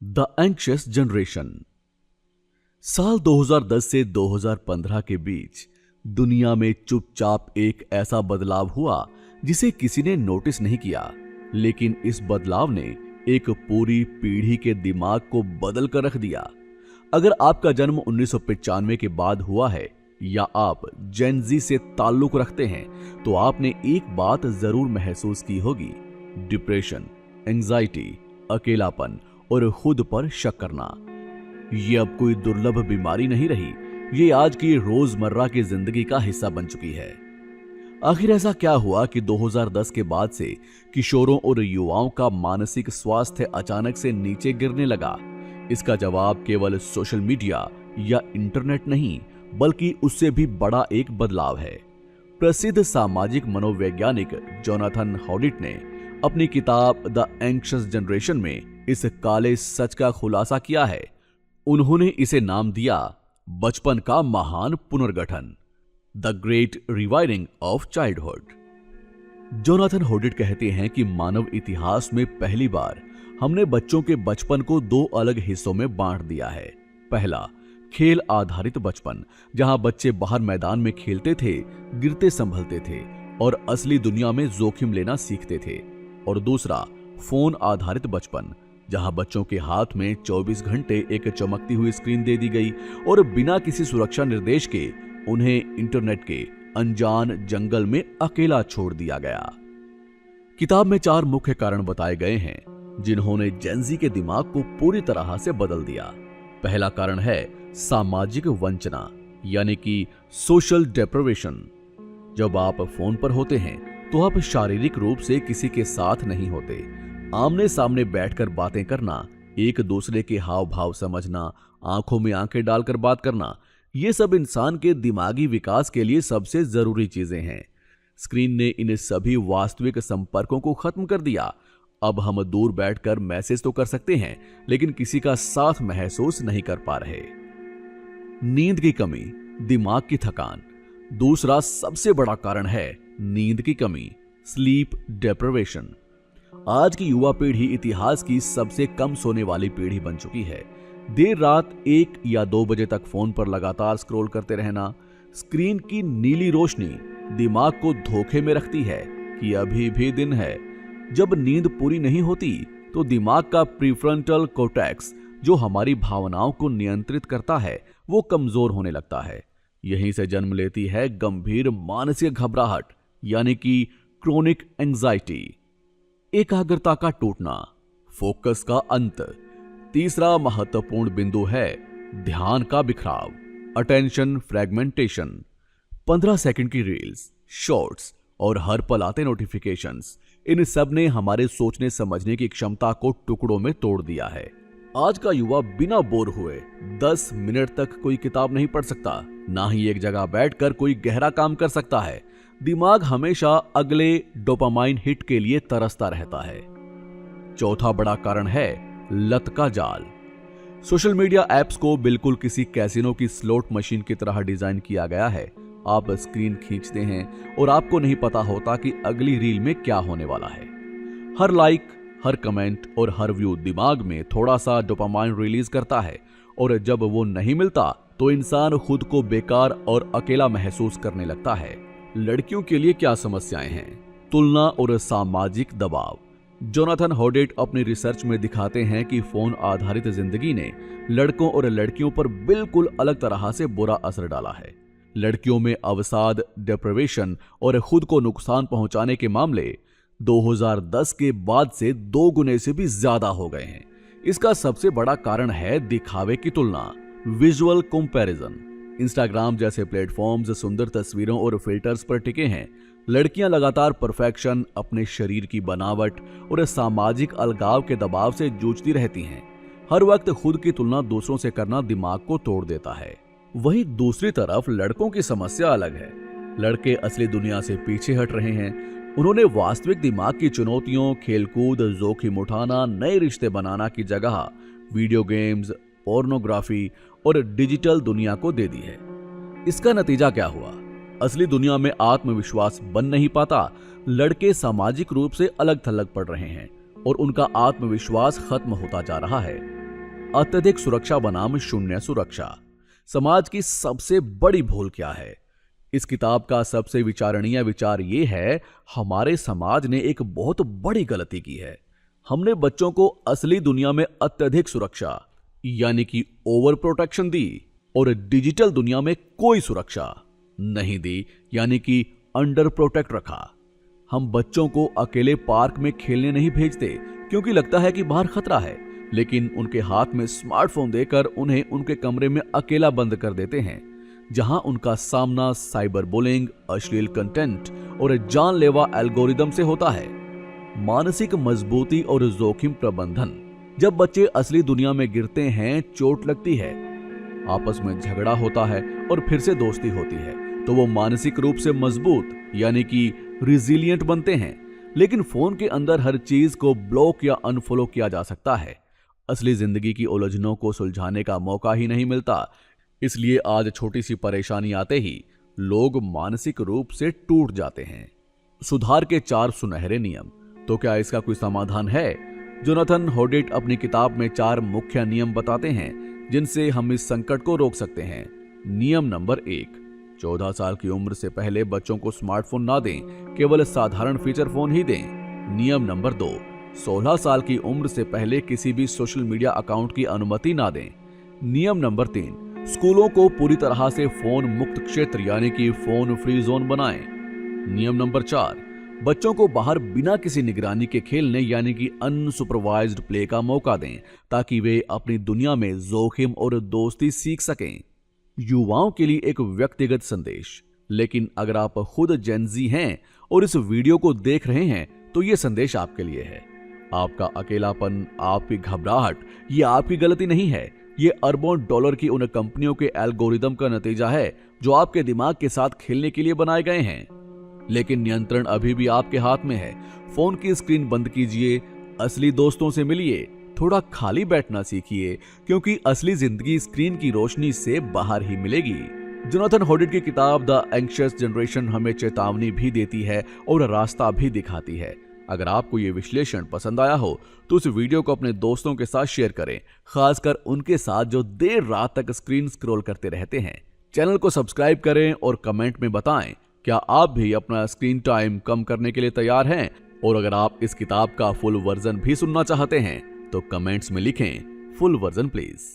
The anxious generation. साल 2010 से 2015 के बीच दुनिया में चुपचाप एक ऐसा बदलाव हुआ जिसे किसी ने नोटिस नहीं किया, लेकिन इस बदलाव ने एक पूरी पीढ़ी के दिमाग को बदल कर रख दिया। अगर आपका जन्म 1995 के बाद हुआ है या आप जेन जी से ताल्लुक रखते हैं, तो आपने एक बात जरूर महसूस की होगी: डिप्रेशन, एंजाइटी, अकेलापन और खुद पर शक करना। ये अब कोई दुर्लभ बीमारी नहीं रही, ये आज की रोजमर्रा की जिंदगी का हिस्सा बन चुकी है। आखिर ऐसा क्या हुआ कि 2010 के बाद से किशोरों और युवाओं का मानसिक स्वास्थ्य अचानक से नीचे गिरने लगा? इसका जवाब केवल सोशल मीडिया या इंटरनेट नहीं, बल्कि उससे भी बड़ा एक बदलाव है। प्रसिद्ध सामाजिक मनोवैज्ञानिक जोनाथन हॉडिट ने अपनी किताब द एंग्शियस जनरेशन में इस काले सच का खुलासा किया है। उन्होंने इसे नाम दिया बचपन का महान पुनर्गठन, the great rewiring of childhood. Jonathan Haidt कहते हैं कि मानव इतिहास में पहली बार हमने बच्चों के बचपन को दो अलग हिस्सों में बांट दिया है। पहला, खेल आधारित बचपन, जहां बच्चे बाहर मैदान में खेलते थे, गिरते संभलते थे और असली दुनिया में जोखिम लेना सीखते थे। और दूसरा, फोन आधारित बचपन, जहां बच्चों के हाथ में 24 घंटे एक चमकती हुई स्क्रीन दे दी गई और बिना किसी सुरक्षा निर्देश के उन्हें इंटरनेट के अनजान जंगल में अकेला छोड़ दिया गया। किताब में 4 मुख्य कारण बताए गए हैं जिन्होंने जेन जी के दिमाग को पूरी तरह से बदल दिया। पहला कारण है सामाजिक वंचना, यानी कि सोशल डेप्रिवेशन। जब आप फोन पर होते हैं तो आप शारीरिक रूप से किसी के साथ नहीं होते। आमने सामने बैठकर बातें करना, एक दूसरे के हाव भाव समझना, आंखों में आंखें डालकर बात करना, ये सब इंसान के दिमागी विकास के लिए सबसे जरूरी चीजें हैं। स्क्रीन ने इन सभी वास्तविक संपर्कों को खत्म कर दिया। अब हम दूर बैठकर मैसेज तो कर सकते हैं, लेकिन किसी का साथ महसूस नहीं कर पा रहे। नींद की कमी, दिमाग की थकान। दूसरा सबसे बड़ा कारण है नींद की कमी, स्लीप डेप्रिवेशन। आज की युवा पीढ़ी इतिहास की सबसे कम सोने वाली पीढ़ी बन चुकी है। देर रात 1 या 2 बजे तक फोन पर लगातार स्क्रॉल करते रहना। स्क्रीन की नीली रोशनी दिमाग को धोखे में रखती है कि अभी भी दिन है। जब नींद पूरी नहीं होती तो दिमाग का प्रीफ्रंटल कॉर्टेक्स, जो हमारी भावनाओं को नियंत्रित करता है, वो कमजोर होने लगता है। यहीं से जन्म लेती है गंभीर मानसिक घबराहट, यानी कि क्रोनिक एंजाइटी। एकाग्रता का टूटना, फोकस का अंत। तीसरा महत्वपूर्ण बिंदु है ध्यान का बिखराव, अटेंशन फ्रैगमेंटेशन। 15 सेकंड की रील्स, शॉर्ट्स और हर पल आते नोटिफिकेशंस, इन सब ने हमारे सोचने समझने की क्षमता को टुकड़ों में तोड़ दिया है। आज का युवा बिना बोर हुए 10 मिनट तक कोई किताब नहीं पढ़ सकता, ना ही एक जगह बैठकर कोई गहरा काम कर सकता है। दिमाग हमेशा अगले डोपामाइन हिट के लिए तरसता रहता है। चौथा बड़ा कारण है लत का जाल। सोशल मीडिया ऐप्स को बिल्कुल किसी कैसीनो की स्लॉट मशीन की तरह डिजाइन किया गया है। आप स्क्रीन खींचते हैं और आपको नहीं पता होता कि अगली रील में क्या होने वाला है। हर लाइक, हर कमेंट और हर व्यू दिमाग में थोड़ा सा डोपामाइन रिलीज करता है, और जब वो नहीं मिलता तो इंसान खुद को बेकार और अकेला महसूस करने लगता है। लड़कियों के लिए क्या समस्याएं हैं? तुलना और सामाजिक दबाव। जोनाथन हॉडिट अपनी रिसर्च में दिखाते हैं कि फोन आधारित जिंदगी ने लड़कों और लड़कियों पर बिल्कुल अलग तरह से बुरा असर डाला है। लड़कियों में अवसाद, डिप्रेशन और खुद को नुकसान पहुंचाने के मामले 2010 के बाद से 2 गुने से भी ज्यादा हो गए हैं। इसका सबसे बड़ा कारण है दिखावे की तुलना, विजुअल कंपैरिजन। इंस्टाग्राम जैसे प्लेटफॉर्म्स सुंदर तस्वीरों और फिल्टर्स पर टिके हैं। लड़कियां लगातार परफेक्शन, अपने शरीर की बनावट और सामाजिक अलगाव के दबाव से जूझती रहती हैं। हर वक्त खुद की तुलना दूसरों से करना दिमाग को तोड़ देता है। वहीं दूसरी तरफ लड़कों की समस्या अलग है। लड़के असली दुनिया से पीछे हट रहे हैं। उन्होंने वास्तविक दिमाग की चुनौतियों, खेलकूद, जोखिम उठाना, नए रिश्ते बनाना की जगह वीडियो गेम्स, पोर्नोग्राफी और डिजिटल दुनिया को दे दी है। इसका नतीजा क्या हुआ? असली दुनिया में आत्मविश्वास बन नहीं पाता। लड़के सामाजिक रूप से अलग थलग पड़ रहे हैं और उनका आत्मविश्वास खत्म होता जा रहा है। अत्यधिक सुरक्षा बनाम शून्य सुरक्षा। समाज की सबसे बड़ी भूल क्या है? इस किताब का सबसे विचारणीय विचार यह है, हमारे समाज ने एक बहुत बड़ी गलती की है। हमने बच्चों को असली दुनिया में अत्यधिक सुरक्षा यानी कि ओवर प्रोटेक्शन दी और डिजिटल दुनिया में कोई सुरक्षा नहीं दी यानी कि अंडर प्रोटेक्ट रखा। हम बच्चों को अकेले पार्क में खेलने नहीं भेजते क्योंकि लगता है कि बाहर खतरा है, लेकिन उनके हाथ में स्मार्टफोन देकर उन्हें उनके कमरे में अकेला बंद कर देते हैं, जहां उनका सामना साइबर बुलिंग, अश्लील कंटेंट और जानलेवा एल्गोरिदम से होता है। मानसिक मजबूती और जोखिम प्रबंधन। जब बच्चे असली दुनिया में गिरते हैं, चोट लगती है, आपस में झगड़ा होता है और फिर से दोस्ती होती है, तो वो मानसिक रूप से मजबूत यानी कि रिजिलियंट बनते हैं। लेकिन फोन के अंदर हर चीज को ब्लॉक या अनफॉलो किया जा सकता है। असली जिंदगी की उलझनों को सुलझाने का मौका ही नहीं मिलता। इसलिए आज छोटी सी परेशानी आते ही लोग मानसिक रूप से टूट जाते हैं। सुधार के 4 सुनहरे नियम। तो क्या इसका कोई समाधान है? जोनाथन होडिट अपनी किताब में 4 मुख्य नियम बताते हैं जिनसे हम इस संकट को रोक सकते हैं। नियम नंबर 1, 14 साल की उम्र से पहले बच्चों को स्मार्टफोन ना दें, केवल साधारण फीचर फोन ही दें। नियम नंबर 2, 16 साल की उम्र से पहले किसी भी सोशल मीडिया अकाउंट की अनुमति ना दें। नियम नंबर 3, स्कूलों को पूरी तरह से फोन मुक्त क्षेत्र यानी कि फोन फ्री जोन बनाएं। नियम नंबर 4, बच्चों को बाहर बिना किसी निगरानी के खेलने यानी कि अनसुपरवाइज्ड प्ले का मौका दें ताकि वे अपनी दुनिया में जोखिम और दोस्ती सीख सकें। युवाओं के लिए एक व्यक्तिगत संदेश। लेकिन अगर आप खुद जेनजी हैं और इस वीडियो को देख रहे हैं तो यह संदेश आपके लिए है। आपका अकेलापन, आपकी घबराहट, ये आपकी गलती नहीं है। ये अरबों डॉलर की उन कंपनियों के एल्गोरिदम का नतीजा है जो आपके दिमाग के साथ खेलने के लिए बनाए गए हैं। लेकिन नियंत्रण अभी भी आपके हाथ में है। फोन की स्क्रीन बंद कीजिए, असली दोस्तों से मिलिए, थोड़ा खाली बैठना सीखिए, क्योंकि असली जिंदगी स्क्रीन की रोशनी से बाहर ही मिलेगी। जोनाथन होडिट की किताब द एंग्शियस जनरेशन हमें चेतावनी भी देती है और रास्ता भी दिखाती है। अगर आपको ये विश्लेषण पसंद आया हो तो इस वीडियो को अपने दोस्तों के साथ शेयर करें, खासकर उनके साथ जो देर रात तक स्क्रीन स्क्रॉल करते रहते हैं। चैनल को सब्सक्राइब करें और कमेंट में बताएं क्या आप भी अपना स्क्रीन टाइम कम करने के लिए तैयार हैं। और अगर आप इस किताब का फुल वर्जन भी सुनना चाहते हैं तो कमेंट्स में लिखें फुल वर्जन प्लीज।